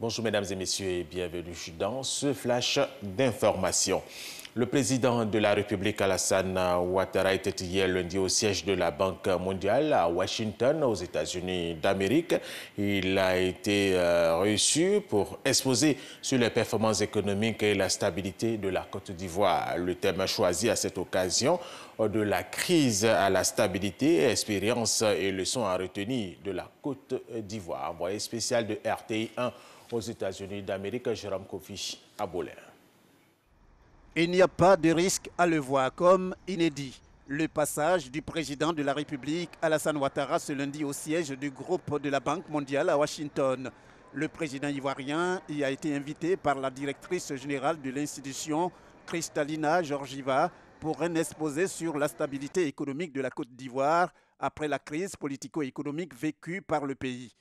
Bonjour mesdames et messieurs et bienvenue dans ce flash d'information. Le président de la République Alassane Ouattara était hier lundi au siège de la Banque mondiale à Washington, aux États-Unis d'Amérique. Il a été reçu pour exposer sur les performances économiques et la stabilité de la Côte d'Ivoire. Le thème choisi à cette occasion, de la crise à la stabilité, expériences et leçons à retenir de la Côte d'Ivoire. Envoyé spécial de RTI 1 aux États-Unis d'Amérique, Jérôme Kofi Abolin. Il n'y a pas de risque à le voir comme inédit. Le passage du président de la République, Alassane Ouattara, ce lundi au siège du groupe de la Banque mondiale à Washington. Le président ivoirien y a été invité par la directrice générale de l'institution, Kristalina Georgieva, pour un exposé sur la stabilité économique de la Côte d'Ivoire après la crise politico-économique vécue par le pays.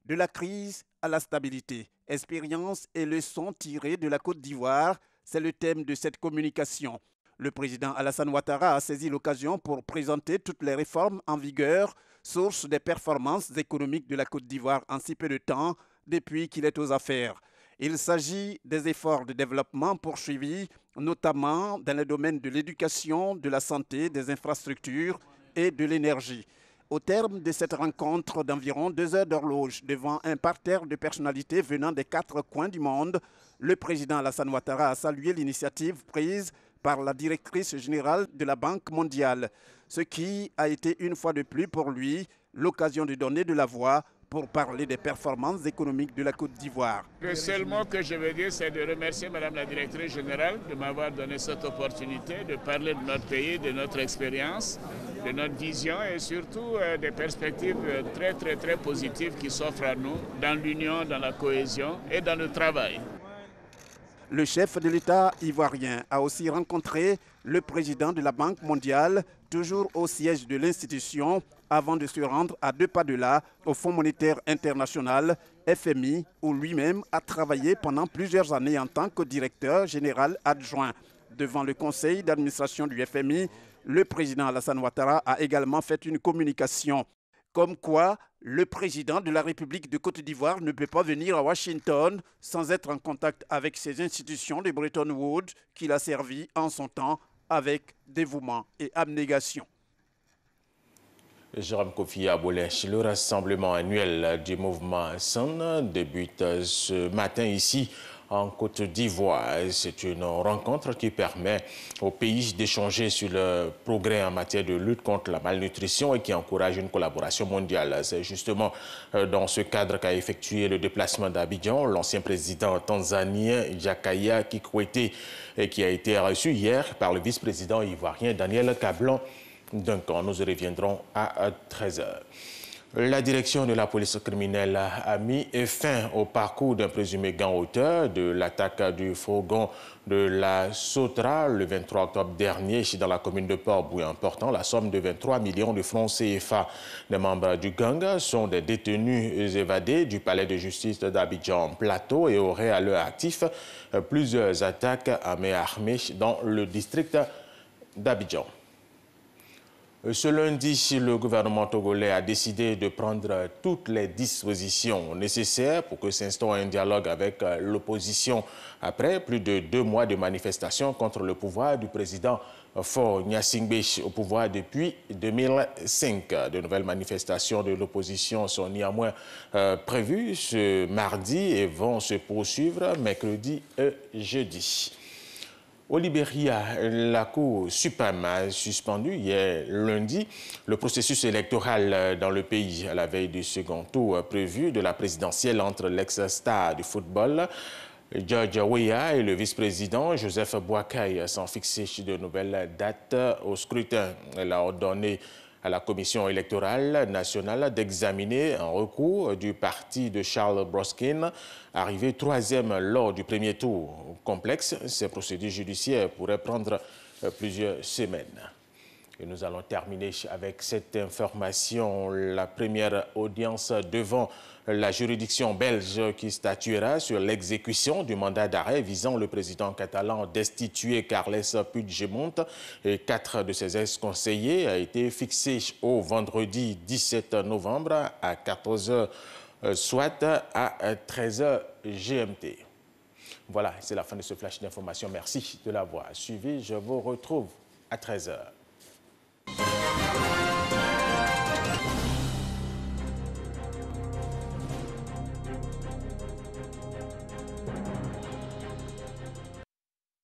De la crise à la stabilité, expériences et leçons tirées de la Côte d'Ivoire, c'est le thème de cette communication. Le président Alassane Ouattara a saisi l'occasion pour présenter toutes les réformes en vigueur, source des performances économiques de la Côte d'Ivoire en si peu de temps depuis qu'il est aux affaires. Il s'agit des efforts de développement poursuivis, notamment dans les domaines de l'éducation, de la santé, des infrastructures et de l'énergie. Au terme de cette rencontre d'environ 2 heures d'horloge devant un parterre de personnalités venant des 4 coins du monde, le président Alassane Ouattara a salué l'initiative prise par la directrice générale de la Banque mondiale, ce qui a été une fois de plus pour lui l'occasion de donner de la voix pour parler des performances économiques de la Côte d'Ivoire. Le seul mot que je veux dire, c'est de remercier Madame la directrice générale de m'avoir donné cette opportunité de parler de notre pays, de notre expérience, de notre vision et surtout des perspectives très positives qui s'offrent à nous dans l'union, dans la cohésion et dans le travail. Le chef de l'État ivoirien a aussi rencontré le président de la Banque mondiale, toujours au siège de l'institution, avant de se rendre à 2 pas de là au Fonds monétaire international, FMI, où lui-même a travaillé pendant plusieurs années en tant que directeur général adjoint. Devant le conseil d'administration du FMI, le président Alassane Ouattara a également fait une communication. Comme quoi, le président de la République de Côte d'Ivoire ne peut pas venir à Washington sans être en contact avec ces institutions de Bretton Woods qu'il a servi en son temps avec dévouement et abnégation. Jérôme Kofi Abolin, le rassemblement annuel du mouvement SUN débute ce matin ici en Côte d'Ivoire. C'est une rencontre qui permet au pays d'échanger sur le progrès en matière de lutte contre la malnutrition et qui encourage une collaboration mondiale. C'est justement dans ce cadre qu'a effectué le déplacement d'Abidjan l'ancien président tanzanien Jakaya Kikwete, qui a été reçu hier par le vice-président ivoirien Daniel Kablan. Donc, nous y reviendrons à 13 h. La direction de la police criminelle a mis fin au parcours d'un présumé gang auteur de l'attaque du fourgon de la Sotra le 23 octobre dernier dans la commune de Port-Bouillant, portant la somme de 23 millions de francs CFA. Les membres du gang sont des détenus évadés du palais de justice d'Abidjan Plateau et auraient à leur actif plusieurs attaques à main armée dans le district d'Abidjan. Ce lundi, le gouvernement togolais a décidé de prendre toutes les dispositions nécessaires pour que s'instaure un dialogue avec l'opposition après plus de 2 mois de manifestations contre le pouvoir du président Faure Gnassingbé au pouvoir depuis 2005. De nouvelles manifestations de l'opposition sont néanmoins prévues ce mardi et vont se poursuivre mercredi et jeudi. Au Libéria, la Cour suprême a suspendu hier lundi le processus électoral dans le pays à la veille du second tour prévu de la présidentielle entre l'ex-star du football George Weah et le vice-président Joseph Boakai sans fixer de nouvelles dates au scrutin. Elle a ordonné à la Commission électorale nationale d'examiner un recours du parti de Charles Broskin, arrivé 3e lors du premier tour. Complexe, ces procédures judiciaires pourraient prendre plusieurs semaines. Et nous allons terminer avec cette information. La première audience devant la juridiction belge qui statuera sur l'exécution du mandat d'arrêt visant le président catalan destitué Carles Puigdemont et 4 de ses ex-conseillers a été fixée au vendredi 17 novembre à 14 h soit à 13h GMT. Voilà, c'est la fin de ce flash d'information. Merci de l'avoir suivi. Je vous retrouve à 13h.